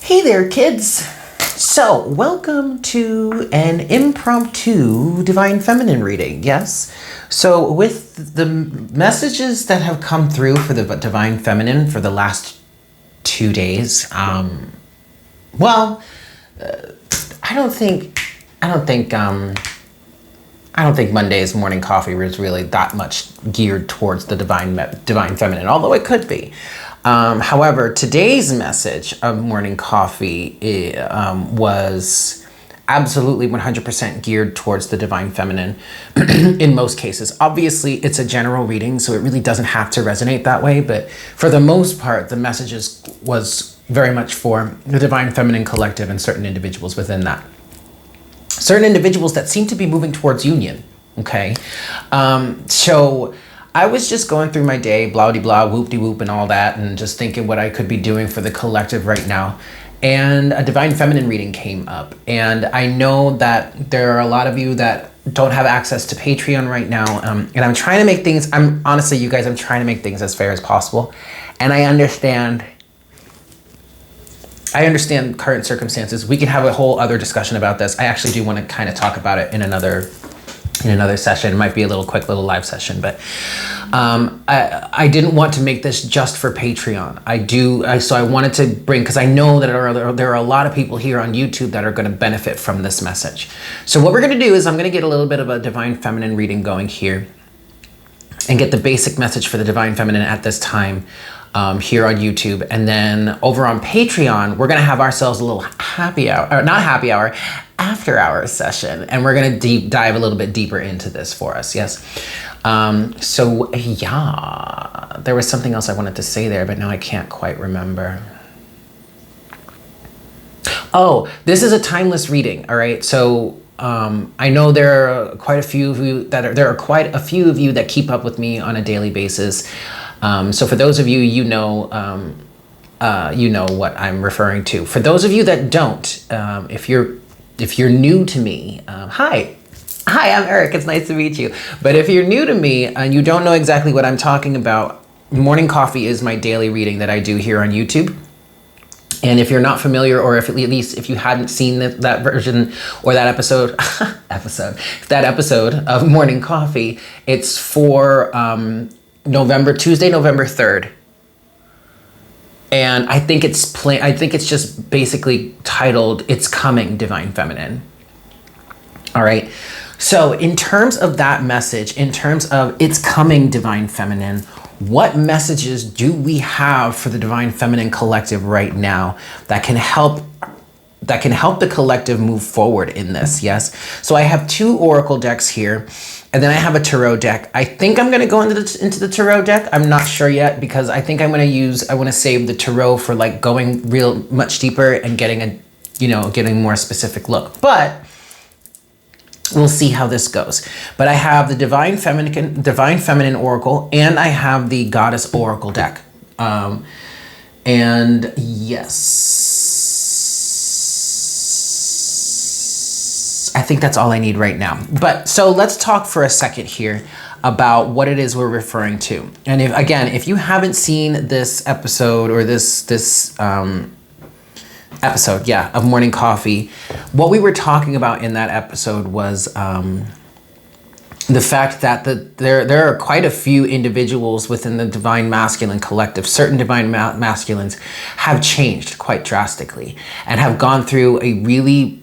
Hey there, kids. So, welcome to an impromptu Divine Feminine reading, yes? So, with the messages that have come through for the Divine Feminine for the last 2 days, I don't think Monday's morning coffee was really that much geared towards the Divine Feminine, although it could be. However, today's message of morning coffee was absolutely 100% geared towards the Divine Feminine in most cases. Obviously, it's a general reading, so it really doesn't have to resonate that way. But for the most part, the message was very much for the Divine Feminine collective and certain individuals within that. Certain individuals that seem to be moving towards union, okay? So I was just going through my day, blah-de-blah, whoop-de-whoop and all that, and just thinking what I could be doing for the collective right now. And a Divine Feminine reading came up. And I know that there are a lot of you that don't have access to Patreon right now. And I'm trying to make things, honestly, you guys, I'm trying to make things as fair as possible. And I understand current circumstances. We can have a whole other discussion about this. I actually do want to kind of talk about it in another session. It might be a quick little live session, but I didn't want to make this just for Patreon. So I wanted to bring, because I know that there are a lot of people here on YouTube that are going to benefit from this message. So what we're going to do is I'm going to get a little bit of a Divine Feminine reading going here and get the basic message for the Divine Feminine at this time here on YouTube. And then over on Patreon, we're going to have ourselves a little after hours session. And we're going to deep dive a little bit deeper into this for us. Yes. So yeah, there was something else I wanted to say there, but now I can't quite remember. Oh, this is a timeless reading. All right. So I know there are quite a few of you that keep up with me on a daily basis. So for those of you, you know what I'm referring to. For those of you that don't, if you're new to me, hi, I'm Eric. It's nice to meet you. But if you're new to me and you don't know exactly what I'm talking about, Morning Coffee is my daily reading that I do here on YouTube. And if you're not familiar, or if at least if you hadn't seen that version or that episode of Morning Coffee, it's for Tuesday, November 3rd. And I think it's just basically titled, It's Coming, Divine Feminine. All right. So in terms of that message, in terms of It's Coming, Divine Feminine, what messages do we have for the Divine Feminine collective right now that can help the collective move forward in this? Yes. So I have 2 oracle decks here, and then I have a tarot deck. I think I'm going to go into the tarot deck. I'm not sure yet, because I think I want to save the tarot for like going real much deeper and getting a more specific look. But we'll see how this goes. But I have the Divine Feminine Oracle, and I have the Goddess Oracle deck. And yes, I think that's all I need right now. But so let's talk for a second here about what it is we're referring to. And if you haven't seen this episode or this episode, of Morning Coffee, what we were talking about in that episode was the fact that there are quite a few individuals within the Divine Masculine collective. Certain Divine Masculines have changed quite drastically and have gone through a really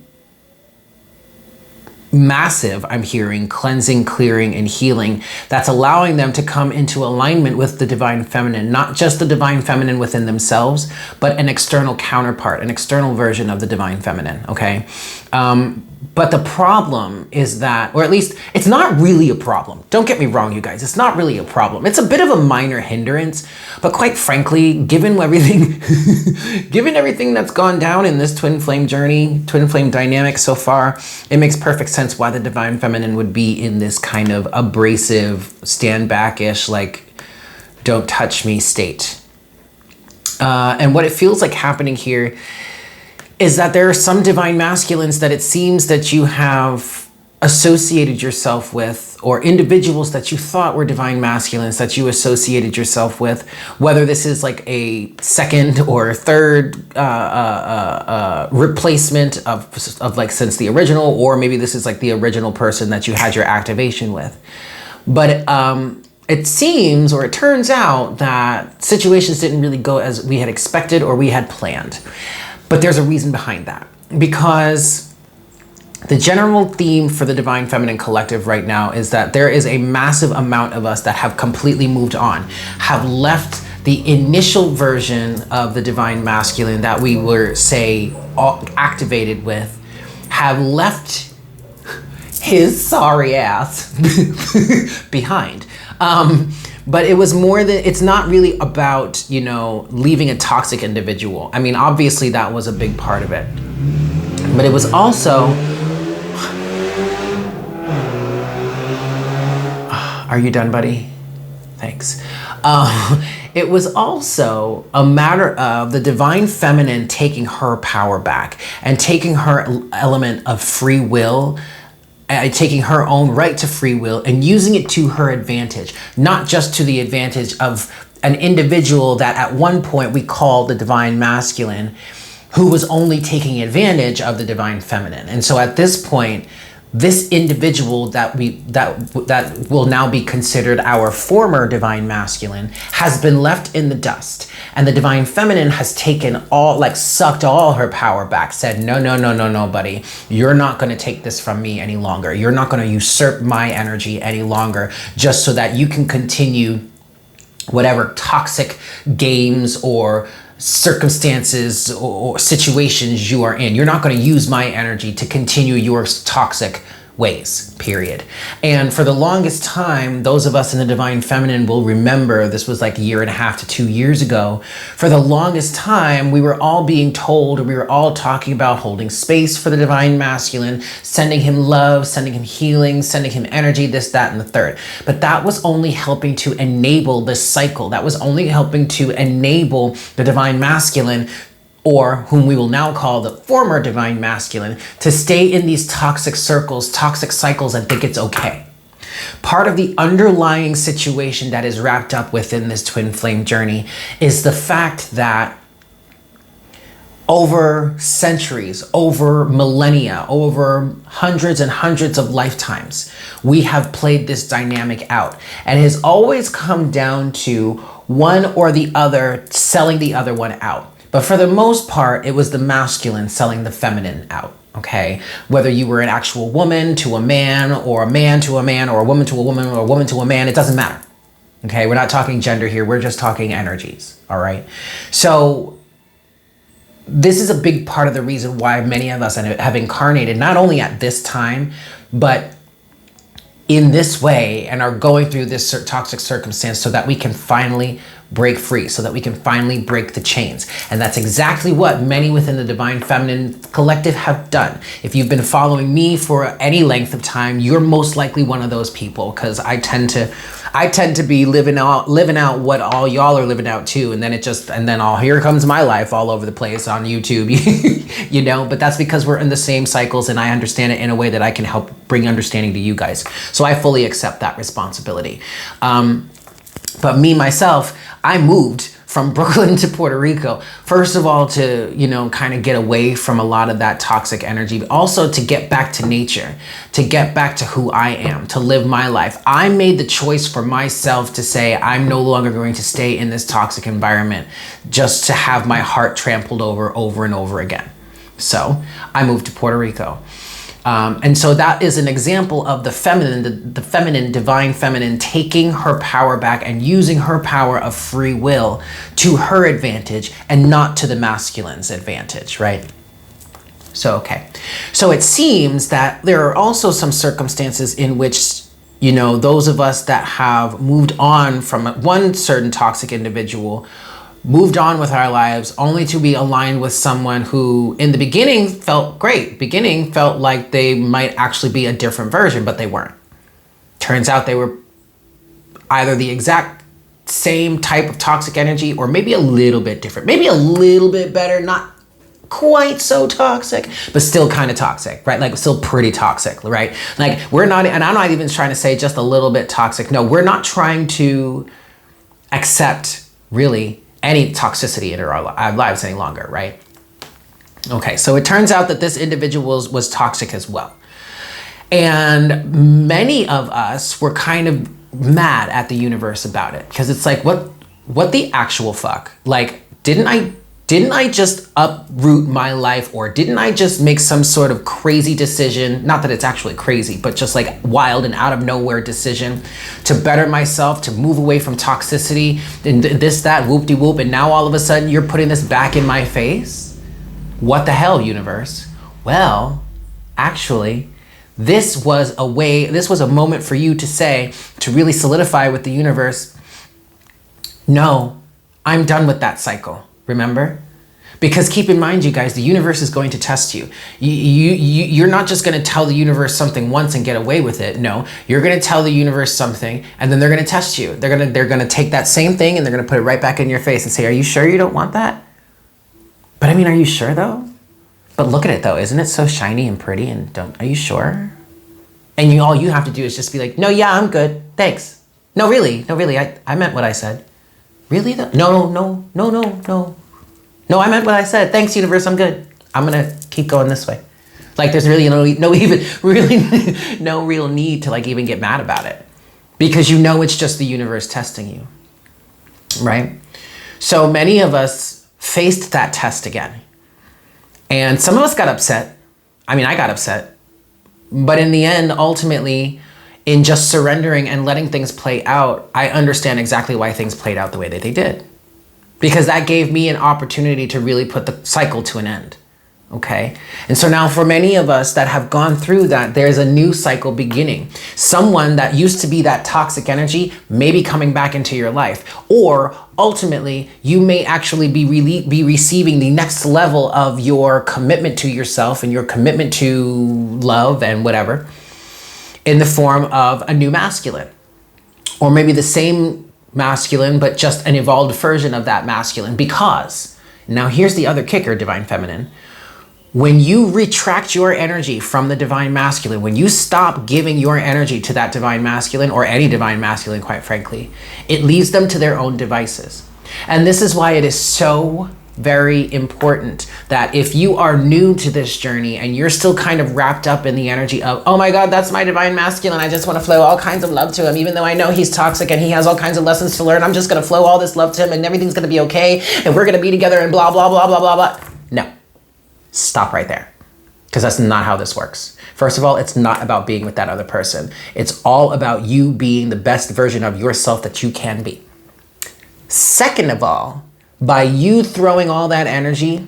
massive, I'm hearing, cleansing, clearing, and healing that's allowing them to come into alignment with the Divine Feminine, not just the Divine Feminine within themselves, but an external counterpart, an external version of the Divine Feminine, okay? But the problem is that, or at least it's not really a problem. Don't get me wrong, you guys. It's not really a problem. It's a bit of a minor hindrance, but quite frankly, given everything that's gone down in this twin flame journey, twin flame dynamic so far, it makes perfect sense why the Divine Feminine would be in this kind of abrasive, stand back-ish, like, don't touch me state. And what it feels like happening here is that there are some Divine Masculines that it seems that you have associated yourself with, or individuals that you thought were divine masculines that you associated yourself with, whether this is like a second or third replacement of like since the original, or maybe this is like the original person that you had your activation with. But it seems, or it turns out, that situations didn't really go as we had expected or we had planned. But there's a reason behind that, because the general theme for the Divine Feminine Collective right now is that there is a massive amount of us that have completely moved on, have left the initial version of the Divine Masculine that we were, say, activated with, have left his sorry ass behind. But it was more than, it's not really about, you know, leaving a toxic individual. I mean, obviously that was a big part of it. But it was also, are you done, buddy? Thanks. It was also a matter of the Divine Feminine taking her power back and taking her element of free will, taking her own right to free will and using it to her advantage, not just to the advantage of an individual that at one point we called the Divine Masculine, who was only taking advantage of the Divine Feminine. And so at this point, this individual that will now be considered our former Divine Masculine has been left in the dust, and the Divine Feminine has taken all, like sucked all her power back, said, no, buddy, you're not going to take this from me any longer. You're not going to usurp my energy any longer, just so that you can continue whatever toxic games or circumstances or situations you are in. You're not going to use my energy to continue your toxic ways, period. And for the longest time, those of us in the Divine Feminine will remember, this was like 1.5 to 2 years ago. For the longest time, we were all being told, we were all talking about holding space for the Divine Masculine, sending him love, sending him healing, sending him energy, this, that, and the third. But that was only helping to enable this cycle. That was only helping to enable the Divine Masculine, or whom we will now call the former Divine Masculine, to stay in these toxic circles, toxic cycles, and think it's okay. Part of the underlying situation that is wrapped up within this twin flame journey is the fact that over centuries, over millennia, over hundreds and hundreds of lifetimes, we have played this dynamic out. And it has always come down to one or the other selling the other one out. But for the most part, it was the masculine selling the feminine out, okay? Whether you were an actual woman to a man, or a man to a man, or a woman to a woman, or a woman to a man, it doesn't matter, okay? We're not talking gender here, we're just talking energies, all right? So this is a big part of the reason why many of us have incarnated, not only at this time, but in this way, and are going through this toxic circumstance so that we can finally break free, so that we can finally break the chains. And that's exactly what many within the Divine Feminine Collective have done. If you've been following me for any length of time, you're most likely one of those people, because I tend to be living out what all y'all are living out too, and then here comes my life all over the place on YouTube, you know. But that's because we're in the same cycles, and I understand it in a way that I can help bring understanding to you guys. So I fully accept that responsibility. But me myself, I moved from Brooklyn to Puerto Rico, first of all, to, you know, kind of get away from a lot of that toxic energy, but also to get back to nature, to get back to who I am, to live my life. I made the choice for myself to say, I'm no longer going to stay in this toxic environment just to have my heart trampled over and over again. So I moved to Puerto Rico. And so that is an example of the feminine, the feminine, Divine Feminine, taking her power back and using her power of free will to her advantage and not to the masculine's advantage, right? So, okay. So it seems that there are also some circumstances in which, you know, those of us that have moved on from one certain toxic individual moved on with our lives only to be aligned with someone who in the beginning felt great, felt like they might actually be a different version, but they weren't. Turns out they were either the exact same type of toxic energy, or maybe a little bit different, maybe a little bit better, not quite so toxic, but still kind of toxic, right? Like still pretty toxic, right? Like we're not, and I'm not even trying to say just a little bit toxic. No, we're not trying to accept really any toxicity in our lives any longer, right? Okay, so it turns out that this individual was toxic as well. And many of us were kind of mad at the universe about it, because it's like, what the actual fuck? Like, didn't I just uproot my life, or didn't I just make some sort of crazy decision? Not that it's actually crazy, but just like wild and out of nowhere decision to better myself, to move away from toxicity and this, that, whoop-de-whoop. And now all of a sudden you're putting this back in my face? What the hell, universe? Well, actually, this was a moment for you to say, to really solidify with the universe, no, I'm done with that cycle. Remember? Because keep in mind, you guys, the universe is going to test you. You're not just going to tell the universe something once and get away with it. No, you're going to tell the universe something, and then they're going to test you. They're going to take that same thing and they're going to put it right back in your face and say, are you sure you don't want that? But I mean, are you sure though? But look at it though, isn't it so shiny and pretty? And are you sure? And all you have to do is just be like, no, yeah, I'm good. Thanks. No, really, I meant what I said. Really though? No, I meant what I said. Thanks, universe, I'm good. I'm gonna keep going this way. Like there's really no real need to like even get mad about it, because you know it's just the universe testing you, right? So many of us faced that test again. And some of us got upset. I mean, I got upset. But in the end, ultimately, in just surrendering and letting things play out, I understand exactly why things played out the way that they did. Because that gave me an opportunity to really put the cycle to an end. Okay? And so now for many of us that have gone through that, there's a new cycle beginning. Someone that used to be that toxic energy may be coming back into your life. Or ultimately, you may actually be receiving the next level of your commitment to yourself and your commitment to love and whatever in the form of a new masculine. Or maybe the same masculine, but just an evolved version of that masculine. Because, now here's the other kicker, Divine Feminine. When you retract your energy from the Divine Masculine, when you stop giving your energy to that Divine Masculine, or any Divine Masculine, quite frankly, it leaves them to their own devices. And this is why it is so very important that if you are new to this journey and you're still kind of wrapped up in the energy of, oh my God, that's my Divine Masculine, I just want to flow all kinds of love to him, even though I know he's toxic and he has all kinds of lessons to learn, I'm just going to flow all this love to him and everything's going to be okay and we're going to be together and blah, blah, blah, blah, blah, blah. No. Stop right there, because that's not how this works. First of all, it's not about being with that other person. It's all about you being the best version of yourself that you can be. Second of all, by you throwing all that energy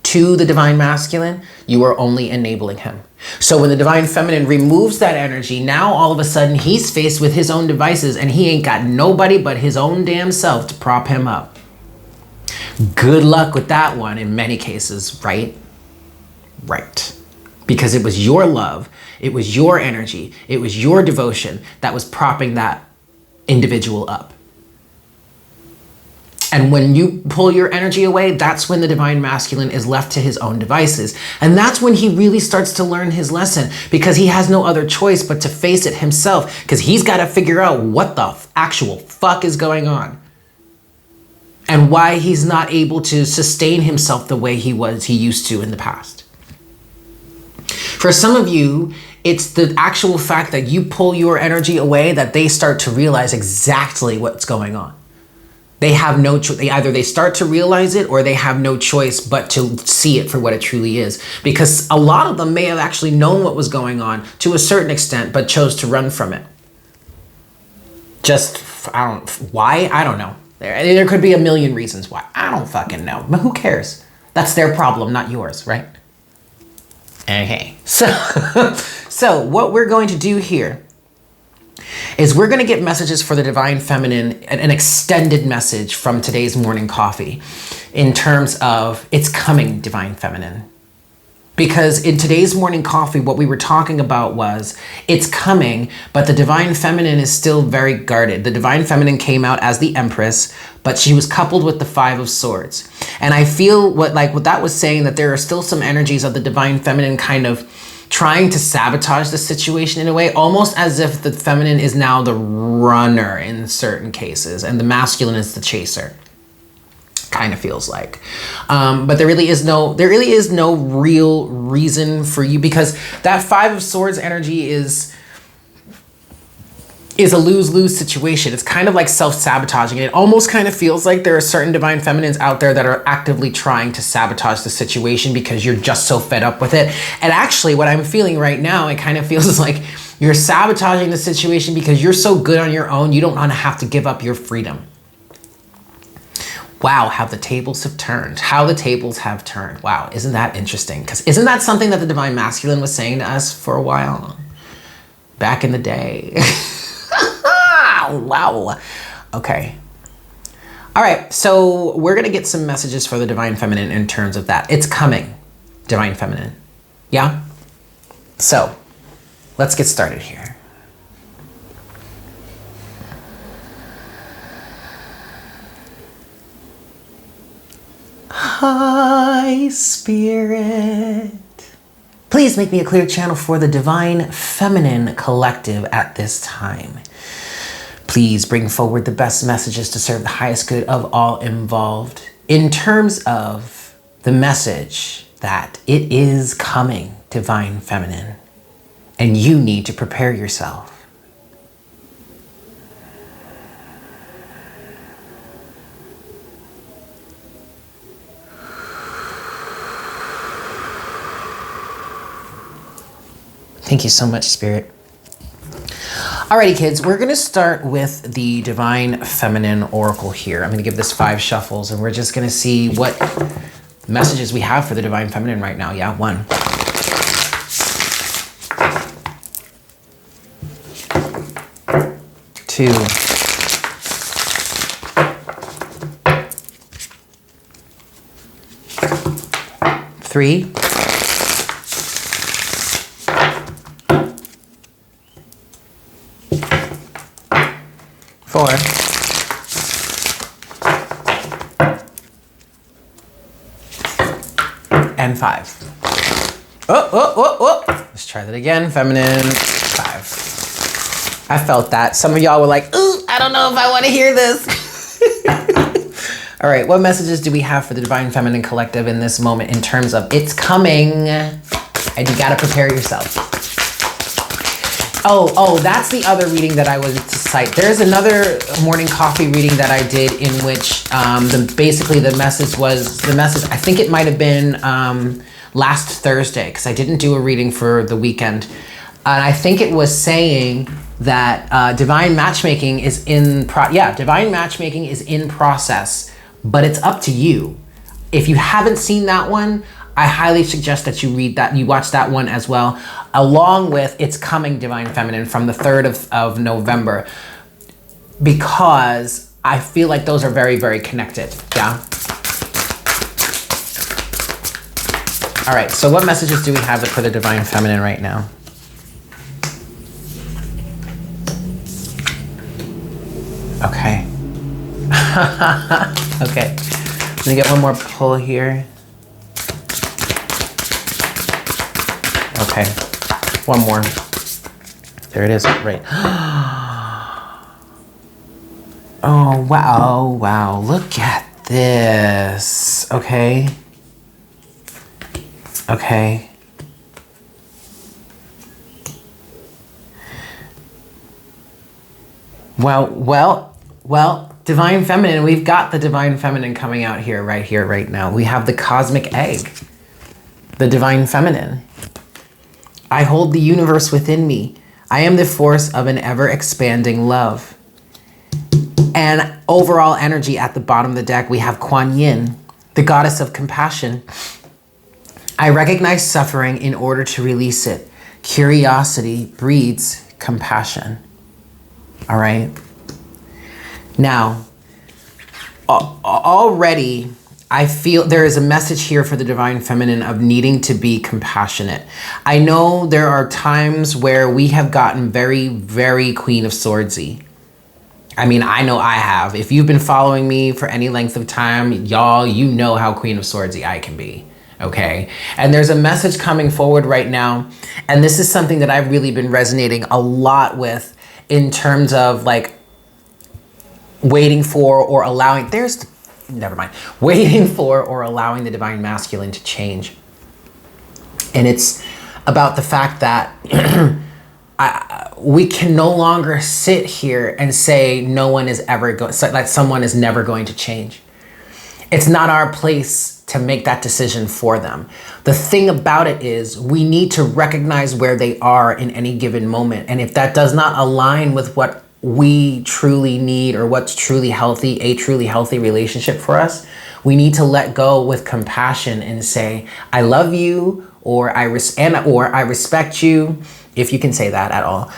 to the Divine Masculine, you are only enabling him. So when the Divine Feminine removes that energy, now all of a sudden he's faced with his own devices and he ain't got nobody but his own damn self to prop him up. Good luck with that one in many cases, right? Right. Because it was your love, it was your energy, it was your devotion that was propping that individual up. And when you pull your energy away, that's when the Divine Masculine is left to his own devices. And that's when he really starts to learn his lesson, because he has no other choice but to face it himself, because he's got to figure out what the actual fuck is going on. And why he's not able to sustain himself the way he used to in the past. For some of you, it's the actual fact that you pull your energy away that they start to realize exactly what's going on. They have no choice. Either they start to realize it or they have no choice but to see it for what it truly is. Because a lot of them may have actually known what was going on to a certain extent, but chose to run from it. Why? I don't know. There could be a million reasons why. I don't fucking know. But who cares? That's their problem, not yours, right? Okay. So what we're going to do here is we're going to get messages for the Divine Feminine, an extended message from today's morning coffee in terms of it's coming, Divine Feminine. Because in today's morning coffee, what we were talking about was it's coming, but the divine feminine is still very guarded. The divine feminine came out as the Empress, but she was coupled with the Five of Swords. And I feel what that was saying, that there are still some energies of the divine feminine kind of trying to sabotage the situation in a way, almost as if the feminine is now the runner in certain cases and the masculine is the chaser. Kind of feels like, but there really is no real reason for you, because that Five of Swords energy is a lose-lose situation. It's kind of like self-sabotaging. It almost kind of feels like there are certain divine feminines out there that are actively trying to sabotage the situation because you're just so fed up with it. And actually what I'm feeling right now, it kind of feels like you're sabotaging the situation because you're so good on your own, you don't want to have to give up your freedom. Wow, how the tables have turned. How the tables have turned. Wow, isn't that interesting? Because isn't that something that the divine masculine was saying to us for a while? Back in the day. Wow. Okay. All right, so we're going to get some messages for the divine feminine in terms of that. It's coming, divine feminine. Yeah? So, let's get started here. Hi, Spirit. Please make me a clear channel for the Divine Feminine Collective at this time. Please bring forward the best messages to serve the highest good of all involved in terms of the message that it is coming, Divine Feminine, and you need to prepare yourself. Thank you so much, Spirit. Alrighty, kids, we're going to start with the Divine Feminine Oracle here. I'm going to give this 5 shuffles, and we're just going to see what messages we have for the Divine Feminine right now. Yeah, 1. 2. 3. 4. And 5. Oh. Let's try that again. Feminine, 5. I felt that. Some of y'all were like, ooh, I don't know if I want to hear this. All right, what messages do we have for the Divine Feminine Collective in this moment in terms of it's coming and you got to prepare yourself? Oh, that's the other reading that I was to cite. There's another morning coffee reading that I did in which basically the message, I think it might have been last Thursday, because I didn't do a reading for the weekend. And I think it was saying that divine matchmaking is in process, but it's up to you. If you haven't seen that one, I highly suggest that you watch that one as well, along with It's Coming, Divine Feminine, from the 3rd of November, because I feel like those are very, very connected, yeah? All right, so what messages do we have for the Divine Feminine right now? Okay. Okay, let me get one more pull here. Okay, one more. There it is, right. Oh, wow, look at this. Okay. Well, Divine Feminine, we've got the Divine Feminine coming out here, right now. We have the Cosmic Egg, the Divine Feminine. I hold the universe within me. I am the force of an ever-expanding love. And overall energy at the bottom of the deck, we have Kuan Yin, the goddess of compassion. I recognize suffering in order to release it. Curiosity breeds compassion. All right? Now, already, I feel there is a message here for the divine feminine of needing to be compassionate. I know there are times where we have gotten very, very Queen of Swordsy. I mean, I know I have. If you've been following me for any length of time, y'all, you know how Queen of Swordsy I can be. Okay. And there's a message coming forward right now. And this is something that I've really been resonating a lot with in terms of like waiting for or allowing, waiting for or allowing the divine masculine to change. And it's about the fact that we can no longer sit here and say no one is ever going, like someone is never going to change. It's not our place to make that decision for them. The thing about it is we need to recognize where they are in any given moment. And if that does not align with what we truly need or what's truly healthy, a truly healthy relationship for us, we need to let go with compassion and say, I love you, or I respect you, if you can say that at all.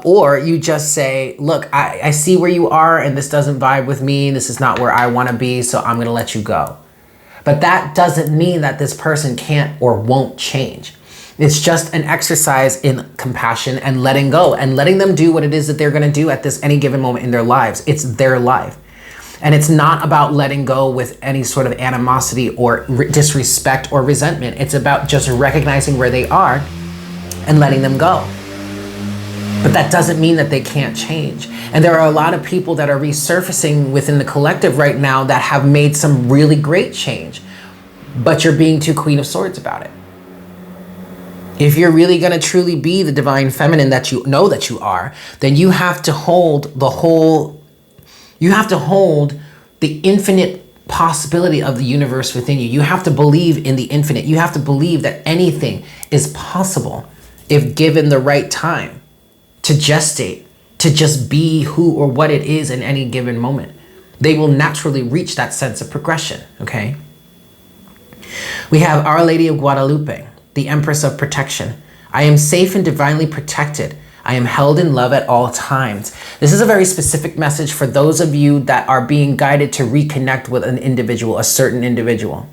Or you just say, look, I see where you are and this doesn't vibe with me. This is not where I want to be, so I'm going to let you go. But that doesn't mean that this person can't or won't change. It's just an exercise in compassion and letting go and letting them do what it is that they're going to do at this any given moment in their lives. It's their life. And it's not about letting go with any sort of animosity or disrespect or resentment. It's about just recognizing where they are and letting them go. But that doesn't mean that they can't change. And there are a lot of people that are resurfacing within the collective right now that have made some really great change, but you're being too Queen of Swords about it. If you're really going to truly be the divine feminine that you know that you are, then you have to hold the infinite possibility of the universe within you. You have to believe in the infinite. You have to believe that anything is possible if given the right time to gestate, to just be who or what it is in any given moment. They will naturally reach that sense of progression, okay? We have Our Lady of Guadalupe, the Empress of Protection. I am safe and divinely protected. I am held in love at all times. This is a very specific message for those of you that are being guided to reconnect with an individual, a certain individual.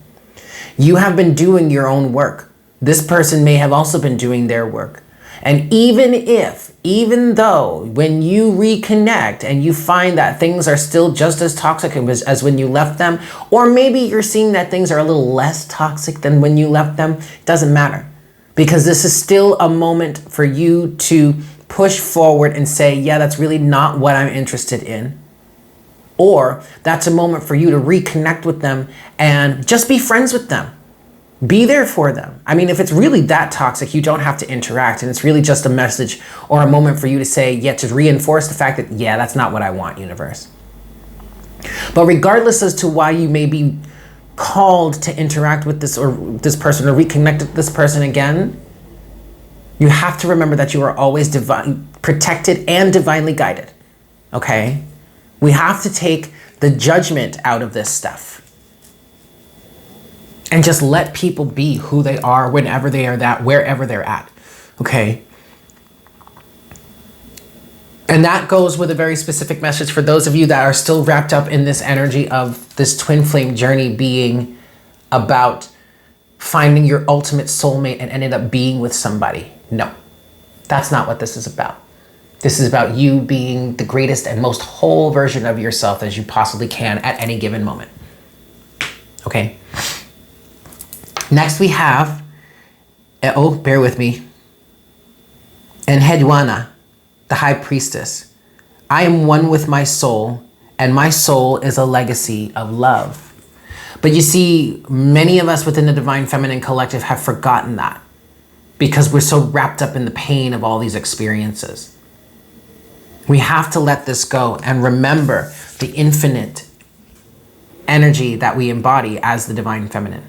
You have been doing your own work. This person may have also been doing their work. And even though when you reconnect and you find that things are still just as toxic as when you left them, or maybe you're seeing that things are a little less toxic than when you left them, it doesn't matter. Because this is still a moment for you to push forward and say, yeah, that's really not what I'm interested in. Or that's a moment for you to reconnect with them and just be friends with them. Be there for them. I mean, if it's really that toxic, you don't have to interact. And it's really just a message or a moment for you to say, yeah, to reinforce the fact that, yeah, that's not what I want, universe. But regardless as to why you may be called to interact with this person or reconnect with this person again, you have to remember that you are always protected and divinely guided. Okay? We have to take the judgment out of this stuff. And just let people be who they are, whenever they are that, wherever they're at, okay? And that goes with a very specific message for those of you that are still wrapped up in this energy of this twin flame journey being about finding your ultimate soulmate and ended up being with somebody. No, that's not what this is about. This is about you being the greatest and most whole version of yourself as you possibly can at any given moment, okay? Next we have, bear with me, Enheduanna, the High Priestess. I am one with my soul, and my soul is a legacy of love. But you see, many of us within the Divine Feminine Collective have forgotten that because we're so wrapped up in the pain of all these experiences. We have to let this go and remember the infinite energy that we embody as the Divine Feminine.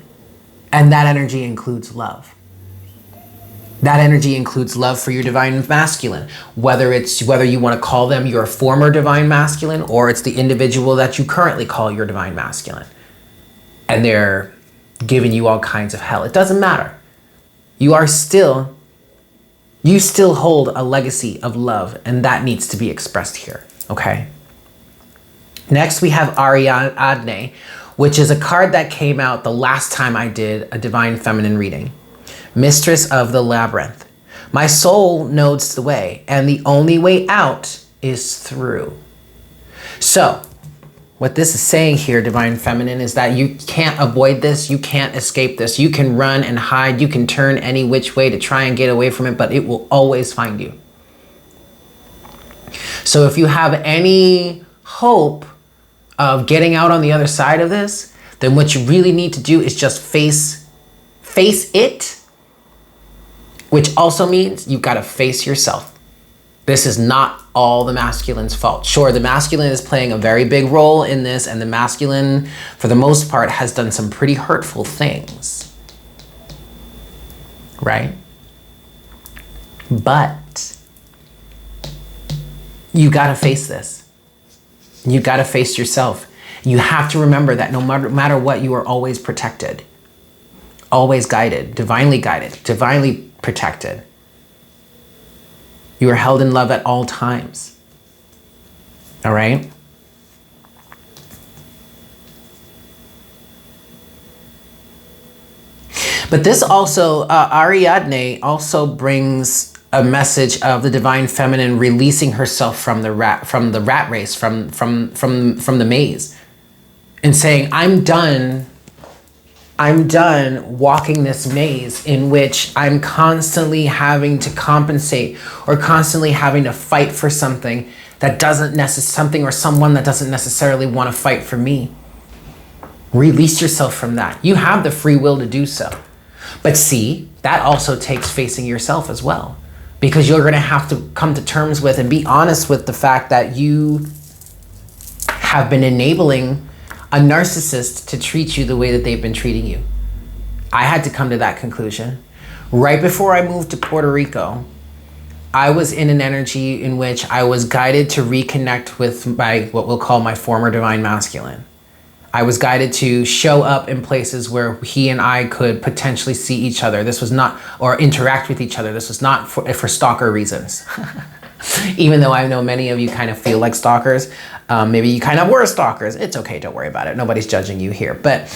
And that energy includes love. That energy includes love for your divine masculine, whether you want to call them your former divine masculine or it's the individual that you currently call your divine masculine. And they're giving you all kinds of hell. It doesn't matter. You still hold a legacy of love, and that needs to be expressed here, okay? Next, we have Ariadne, which is a card that came out the last time I did a Divine Feminine reading. Mistress of the Labyrinth. My soul knows the way, and the only way out is through. So, what this is saying here, Divine Feminine, is that you can't avoid this. You can't escape this. You can run and hide. You can turn any which way to try and get away from it, but it will always find you. So if you have any hope of getting out on the other side of this, then what you really need to do is just face it, which also means you've got to face yourself. This is not all the masculine's fault. Sure, the masculine is playing a very big role in this, and the masculine, for the most part, has done some pretty hurtful things. Right? But you gotta face this. You gotta face yourself. You have to remember that no matter what, you are always protected, always guided, divinely protected. You are held in love at all times. All right? But this also, Ariadne also brings a message of the Divine Feminine releasing herself from the rat race, from the maze, and saying, I'm done walking this maze in which I'm constantly having to compensate or constantly having to fight for something that doesn't something or someone that doesn't necessarily want to fight for me. Release yourself from that. You have the free will to do so. But see, that also takes facing yourself as well, because you're going to have to come to terms with and be honest with the fact that you have been enabling a narcissist to treat you the way that they've been treating you. I had to come to that conclusion. Right before I moved to Puerto Rico, I was in an energy in which I was guided to reconnect with what we'll call my former divine masculine. I was guided to show up in places where he and I could potentially see each other. This was not, or interact with each other. This was not for stalker reasons. Even though I know many of you kind of feel like stalkers, maybe you kind of were stalkers. It's okay, don't worry about it. Nobody's judging you here. But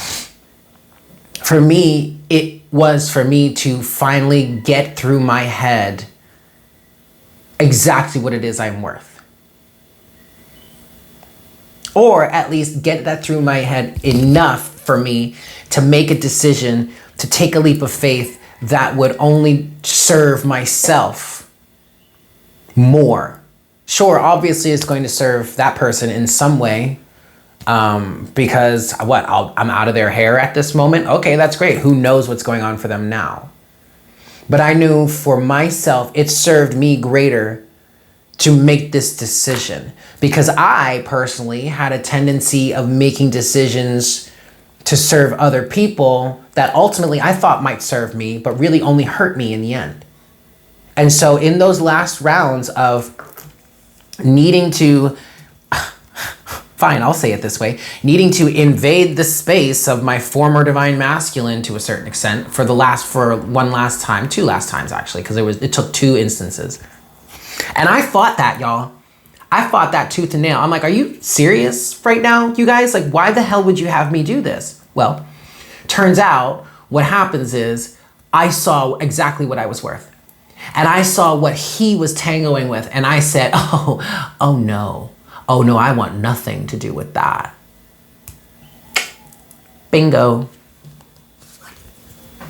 for me, it was for me to finally get through my head exactly what it is I'm worth. Or at least get that through my head enough for me to make a decision, to take a leap of faith that would only serve myself more. Sure, obviously it's going to serve that person in some way, because I'm out of their hair at this moment. Okay, that's great. Who knows what's going on for them now? But I knew for myself, it served me greater to make this decision, because I personally had a tendency of making decisions to serve other people that ultimately I thought might serve me, but really only hurt me in the end. And so in those last rounds of needing to, fine, I'll say it this way, needing to invade the space of my former divine masculine to a certain extent for two last times actually, because it took 2 instances. And I fought that, y'all. I fought that tooth and nail. I'm like, are you serious right now, you guys? Like, why the hell would you have me do this? Well, turns out what happens is I saw exactly what I was worth. And I saw what he was tangoing with. And I said, oh no, I want nothing to do with that. Bingo.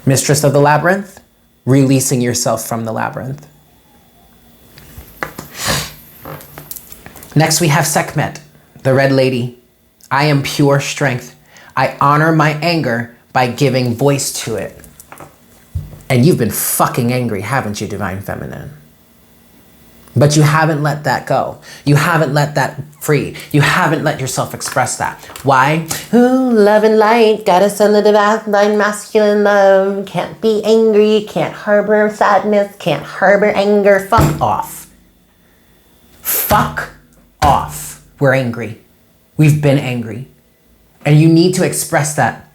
Mistress of the Labyrinth, releasing yourself from the labyrinth. Next we have Sekhmet, the Red Lady. I am pure strength. I honor my anger by giving voice to it. And you've been fucking angry, haven't you, Divine Feminine? But you haven't let that go. You haven't let that free. You haven't let yourself express that. Why? Ooh, love and light, gotta send the divine masculine love. Can't be angry, can't harbor sadness, can't harbor anger. Fuck off. Fuck off. We're angry. We've been angry. And you need to express that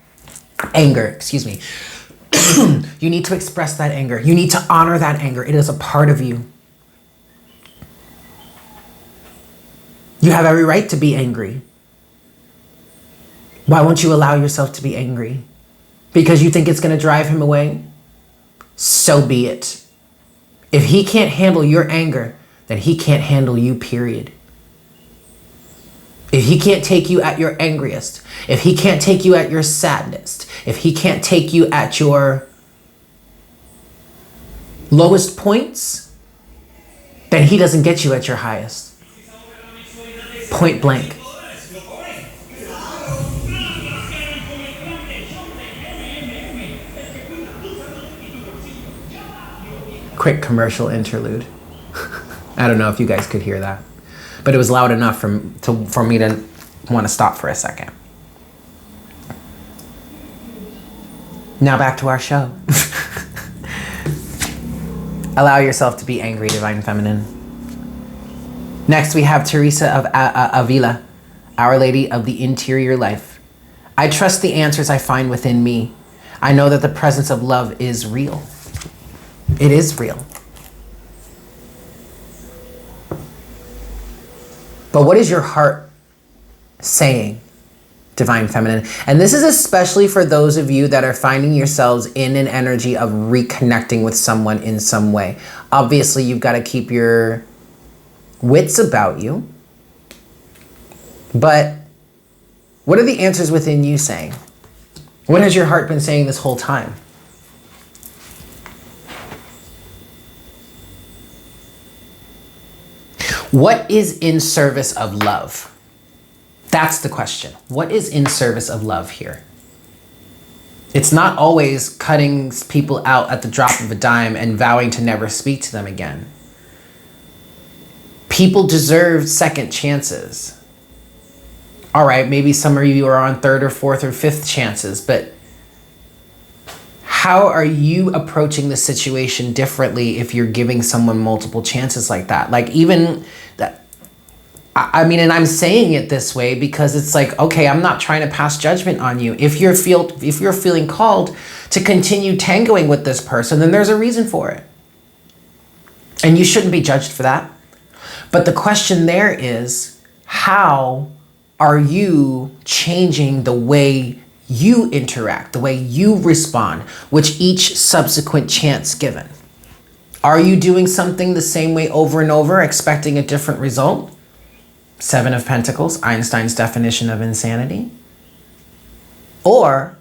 anger, excuse me. You need to express that anger. You need to honor that anger. It is a part of you. You have every right to be angry. Why won't you allow yourself to be angry? Because you think it's going to drive him away? So be it. If he can't handle your anger, then he can't handle you, period. If he can't take you at your angriest, if he can't take you at your saddest, if he can't take you at your lowest points, then he doesn't get you at your highest. Point blank. Quick commercial interlude. I don't know if you guys could hear that, but it was loud enough for me to want to stop for a second. Now back to our show. Allow yourself to be angry, Divine Feminine. Next, we have Teresa of Avila, Our Lady of the Interior Life. I trust the answers I find within me. I know that the presence of love is real. It is real. But what is your heart saying, Divine Feminine? And this is especially for those of you that are finding yourselves in an energy of reconnecting with someone in some way. Obviously, you've got to keep your wits about you. But what are the answers within you saying? What has your heart been saying this whole time? What is in service of love? That's the question. What is in service of love here? It's not always cutting people out at the drop of a dime and vowing to never speak to them again. People deserve second chances. All right, maybe some of you are on third or fourth or fifth chances, but how are you approaching the situation differently if you're giving someone multiple chances like that? Like even that, I mean, and I'm saying it this way because it's like, okay, I'm not trying to pass judgment on you. If you're feeling called to continue tangoing with this person, then there's a reason for it. And you shouldn't be judged for that. But the question there is, how are you changing the way you interact, the way you respond, with each subsequent chance given? Are you doing something the same way over and over, expecting a different result? Seven of Pentacles, Einstein's definition of insanity. Or,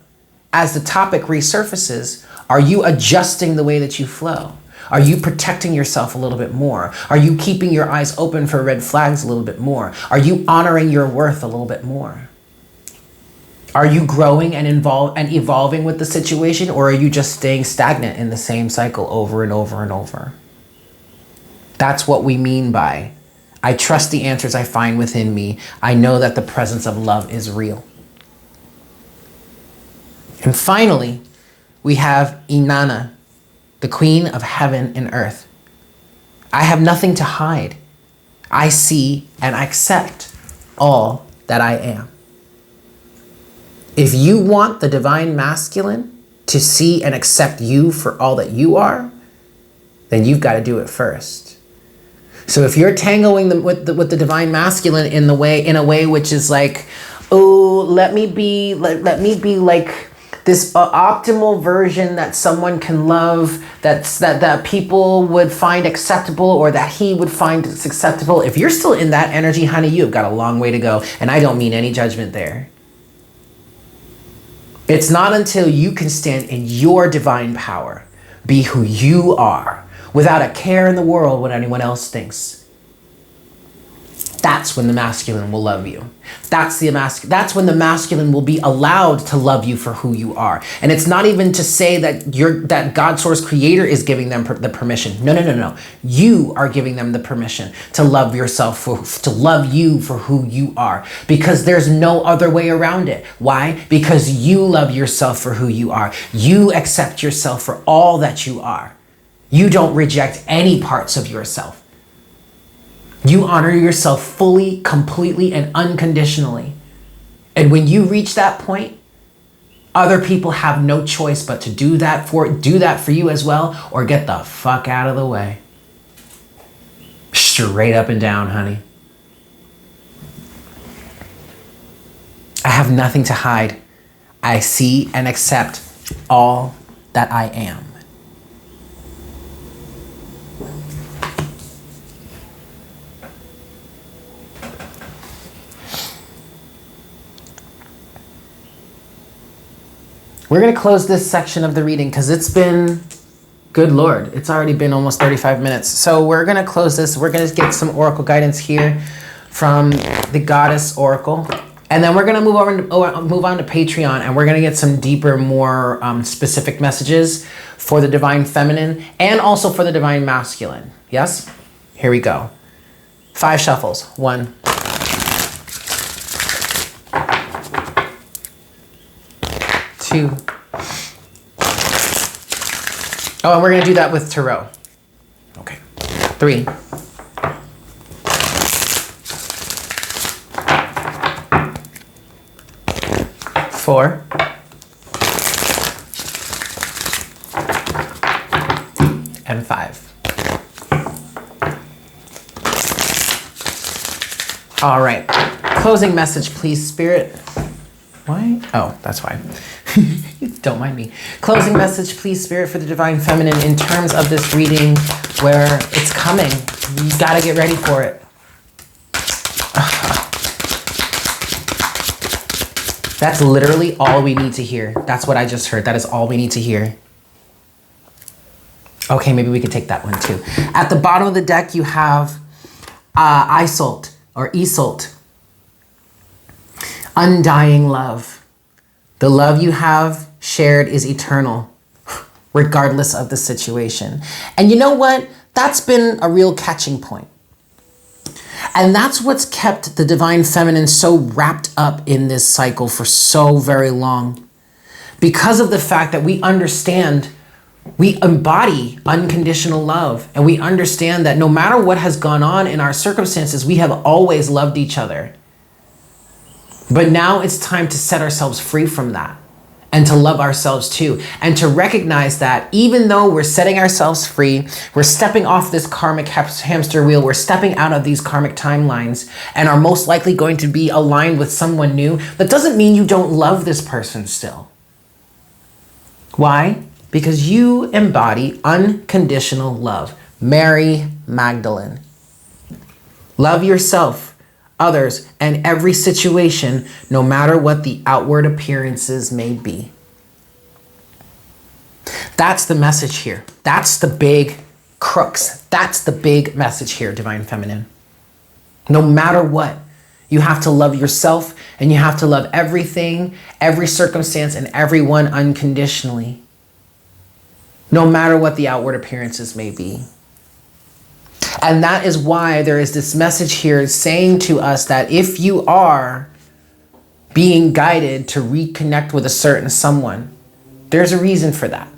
as the topic resurfaces, are you adjusting the way that you flow? Are you protecting yourself a little bit more? Are you keeping your eyes open for red flags a little bit more? Are you honoring your worth a little bit more? Are you growing and evolving with the situation, or are you just staying stagnant in the same cycle over and over and over? That's what we mean by, I trust the answers I find within me. I know that the presence of love is real. And finally, we have Inanna, the Queen of Heaven and Earth. I have nothing to hide. I see and accept all that I am. If you want the Divine Masculine to see and accept you for all that you are, then you've got to do it first. So if you're tangoing with the Divine Masculine in a way which is like, oh, let me be like this optimal version that someone can love, that people would find acceptable, or that he would find acceptable. If you're still in that energy, honey, you've got a long way to go. And I don't mean any judgment there. It's not until you can stand in your divine power, be who you are, without a care in the world what anyone else thinks. That's when the masculine will love you. That's when the masculine will be allowed to love you for who you are. And it's not even to say that God Source Creator is giving them the permission. No. You are giving them the permission to love yourself, to love you for who you are. Because there's no other way around it. Why? Because you love yourself for who you are. You accept yourself for all that you are. You don't reject any parts of yourself. You honor yourself fully, completely, and unconditionally. And when you reach that point, other people have no choice but to do that for you as well, or get the fuck out of the way. Straight up and down, honey. I have nothing to hide. I see and accept all that I am. We're going to close this section of the reading because it's been, good Lord, it's already been almost 35 minutes. So we're going to close this. We're going to get some oracle guidance here from the Goddess Oracle. And then we're going to move on to Patreon, and we're going to get some deeper, more specific messages for the Divine Feminine and also for the Divine Masculine. Yes? Here we go. 5 shuffles. 1. 2. Oh, and we're going to do that with Tarot. Okay. 3. 4. And 5. All right. Closing message, please, Spirit. Why? Oh, that's why. Don't mind me. Closing message, please, Spirit, for the Divine Feminine in terms of this reading where it's coming. You gotta get ready for it. That's literally all we need to hear. That's what I just heard. That is all we need to hear. Okay, maybe we could take that one too. At the bottom of the deck, you have Isolt or Isolt. Undying love. The love you have shared is eternal, regardless of the situation. And you know what? That's been a real catching point. And that's what's kept the Divine Feminine so wrapped up in this cycle for so very long. Because of the fact that we understand, we embody unconditional love. And we understand that no matter what has gone on in our circumstances, we have always loved each other. But now it's time to set ourselves free from that and to love ourselves too. And to recognize that even though we're setting ourselves free, we're stepping off this karmic hamster wheel, we're stepping out of these karmic timelines and are most likely going to be aligned with someone new, that doesn't mean you don't love this person still. Why? Because you embody unconditional love. Mary Magdalene. Love yourself, others, and every situation, no matter what the outward appearances may be. That's the message here. That's the big crux. That's the big message here, Divine Feminine. No matter what, you have to love yourself and you have to love everything, every circumstance, and everyone unconditionally. No matter what the outward appearances may be. And that is why there is this message here saying to us that if you are being guided to reconnect with a certain someone, there's a reason for that.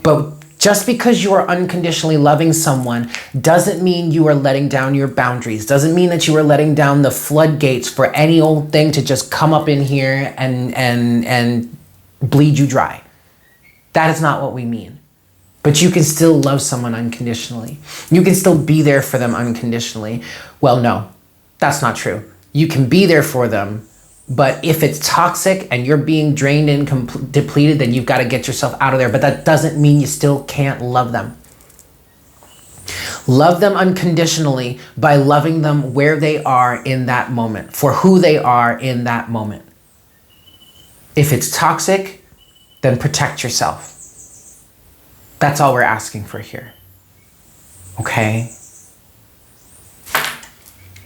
But just because you are unconditionally loving someone doesn't mean you are letting down your boundaries, doesn't mean that you are letting down the floodgates for any old thing to just come up in here and bleed you dry. That is not what we mean. But you can still love someone unconditionally. You can still be there for them unconditionally. Well, no, that's not true. You can be there for them, but if it's toxic and you're being drained and depleted, then you've got to get yourself out of there. But that doesn't mean you still can't love them. Love them unconditionally by loving them where they are in that moment, for who they are in that moment. If it's toxic, then protect yourself. That's all we're asking for here. Okay?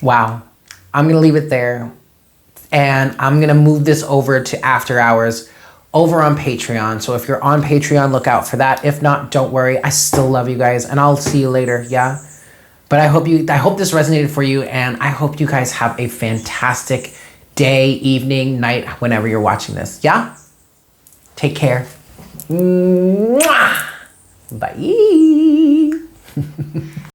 Wow. I'm going to leave it there. And I'm going to move this over to after hours over on Patreon. So if you're on Patreon, look out for that. If not, don't worry. I still love you guys and I'll see you later. Yeah? But I hope this resonated for you, and I hope you guys have a fantastic day, evening, night, whenever you're watching this. Yeah? Take care. Mwah! Bye.